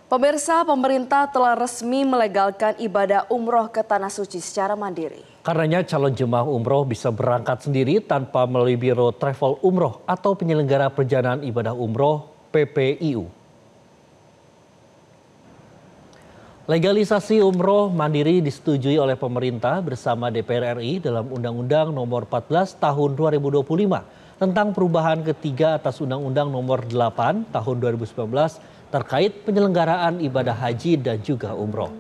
Pemirsa, pemerintah telah resmi melegalkan ibadah umroh ke Tanah Suci secara mandiri. Karenanya calon jemaah umroh bisa berangkat sendiri tanpa melalui Biro Travel Umroh atau penyelenggara perjalanan ibadah umroh PPIU. Legalisasi umroh mandiri disetujui oleh pemerintah bersama DPR RI dalam Undang-Undang Nomor 14 Tahun 2025 tentang perubahan ketiga atas Undang-Undang Nomor 8 Tahun 2019 terkait penyelenggaraan ibadah haji dan juga umroh.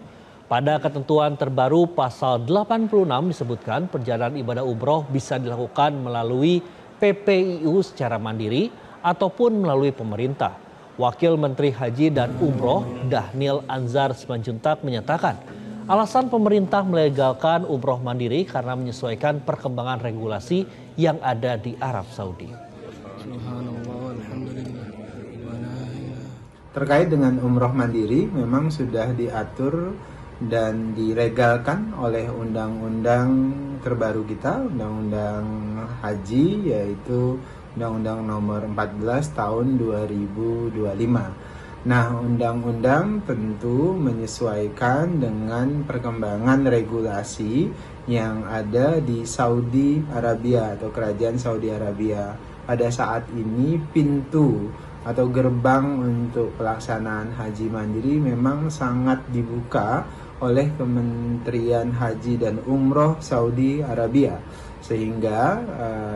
Pada ketentuan terbaru pasal 86 disebutkan perjalanan ibadah umroh bisa dilakukan melalui PPIU secara mandiri ataupun melalui pemerintah. Wakil Menteri Haji dan Umroh Dhanil Anzar Simanjuntak menyatakan alasan pemerintah melegalkan umroh mandiri karena menyesuaikan perkembangan regulasi yang ada di Arab Saudi. Terkait dengan umroh mandiri memang sudah diatur dan dilegalkan oleh undang-undang terbaru kita, Undang-Undang Haji, yaitu Undang-Undang Nomor 14 Tahun 2025. Nah, undang-undang tentu menyesuaikan dengan perkembangan regulasi yang ada di Saudi Arabia atau Kerajaan Saudi Arabia. Pada saat ini pintu atau gerbang untuk pelaksanaan haji mandiri memang sangat dibuka oleh Kementerian Haji dan Umroh Saudi Arabia. Sehingga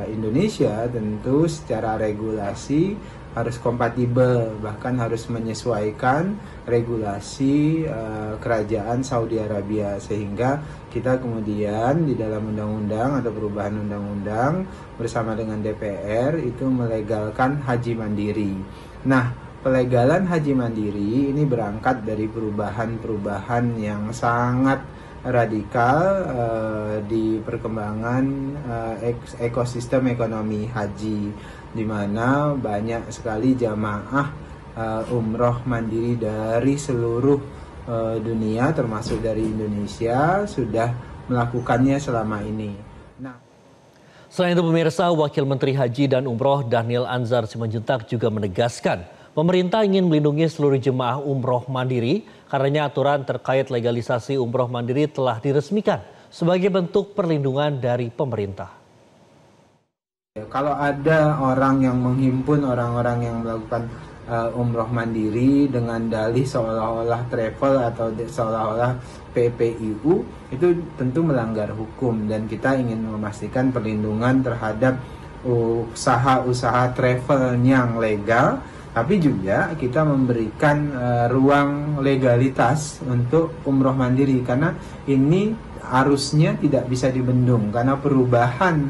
Indonesia tentu secara regulasi harus kompatibel, bahkan harus menyesuaikan regulasi kerajaan Saudi Arabia, sehingga kita kemudian di dalam undang-undang atau perubahan undang-undang bersama dengan DPR itu melegalkan haji mandiri. Nah, pelegalan haji mandiri ini berangkat dari perubahan-perubahan yang sangat radikal di perkembangan ekosistem ekonomi haji, di mana banyak sekali jamaah umroh mandiri dari seluruh dunia termasuk dari Indonesia sudah melakukannya selama ini. Selain itu pemirsa, Wakil Menteri Haji dan Umroh Dhanil Anzar Simanjuntak juga menegaskan pemerintah ingin melindungi seluruh jemaah umroh mandiri. Karenanya aturan terkait legalisasi umroh mandiri telah diresmikan sebagai bentuk perlindungan dari pemerintah. Kalau ada orang yang menghimpun orang-orang yang melakukan umroh mandiri dengan dalih seolah-olah travel atau seolah-olah PPIU, itu tentu melanggar hukum, dan kita ingin memastikan perlindungan terhadap usaha-usaha travel yang legal. Tapi juga kita memberikan ruang legalitas untuk umroh mandiri, karena ini arusnya tidak bisa dibendung karena perubahan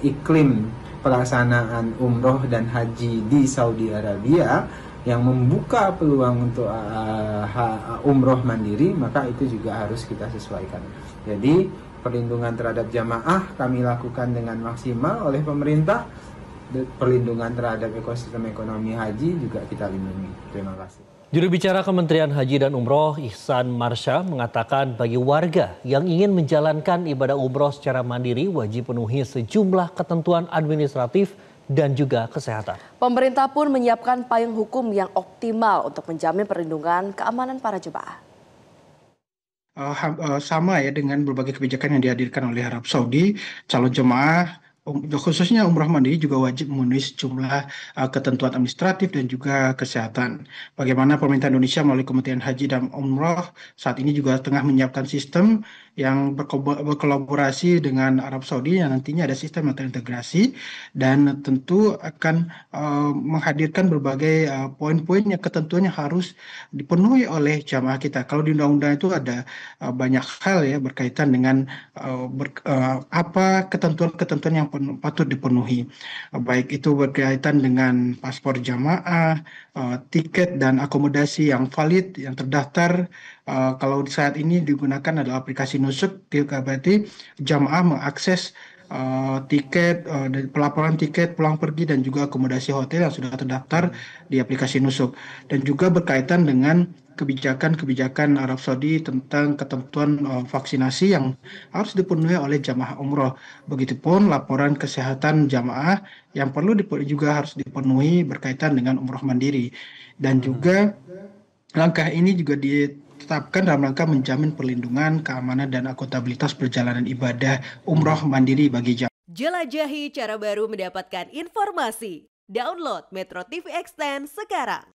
iklim pelaksanaan umroh dan haji di Saudi Arabia yang membuka peluang untuk umroh mandiri, maka itu juga harus kita sesuaikan. Jadi perlindungan terhadap jamaah kami lakukan dengan maksimal oleh pemerintah. Perlindungan terhadap ekosistem ekonomi haji juga kita lindungi. Terima kasih. Juru bicara Kementerian Haji dan Umroh Ihsan Marsha mengatakan bagi warga yang ingin menjalankan ibadah umroh secara mandiri wajib penuhi sejumlah ketentuan administratif dan juga kesehatan. Pemerintah pun menyiapkan payung hukum yang optimal untuk menjamin perlindungan keamanan para jemaah. Sama ya dengan berbagai kebijakan yang dihadirkan oleh Arab Saudi, calon jemaah khususnya umroh mandiri juga wajib memenuhi sejumlah ketentuan administratif dan juga kesehatan. Bagaimana pemerintah Indonesia melalui Kementerian Haji dan Umroh saat ini juga tengah menyiapkan sistem yang berkolaborasi dengan Arab Saudi yang nantinya ada sistem yang terintegrasi dan tentu akan menghadirkan berbagai poin-poin yang ketentuannya harus dipenuhi oleh jamaah kita. Kalau di undang-undang itu ada banyak hal ya berkaitan dengan apa ketentuan-ketentuan yang patut dipenuhi, baik itu berkaitan dengan paspor jamaah, tiket dan akomodasi yang valid, yang terdaftar. Kalau saat ini digunakan adalah aplikasi Nusuk, berarti jamaah mengakses tiket, pelaporan tiket pulang pergi dan juga akomodasi hotel yang sudah terdaftar di aplikasi Nusuk. Dan juga berkaitan dengan kebijakan-kebijakan Arab Saudi tentang ketentuan vaksinasi yang harus dipenuhi oleh jamaah umroh. Begitupun laporan kesehatan jamaah yang juga harus dipenuhi berkaitan dengan umroh mandiri. Dan juga langkah ini juga ditetapkan dalam rangka menjamin perlindungan, keamanan, dan akuntabilitas perjalanan ibadah umroh mandiri bagi jamaah. Jelajahi cara baru mendapatkan informasi. Download Metro TV Extend sekarang.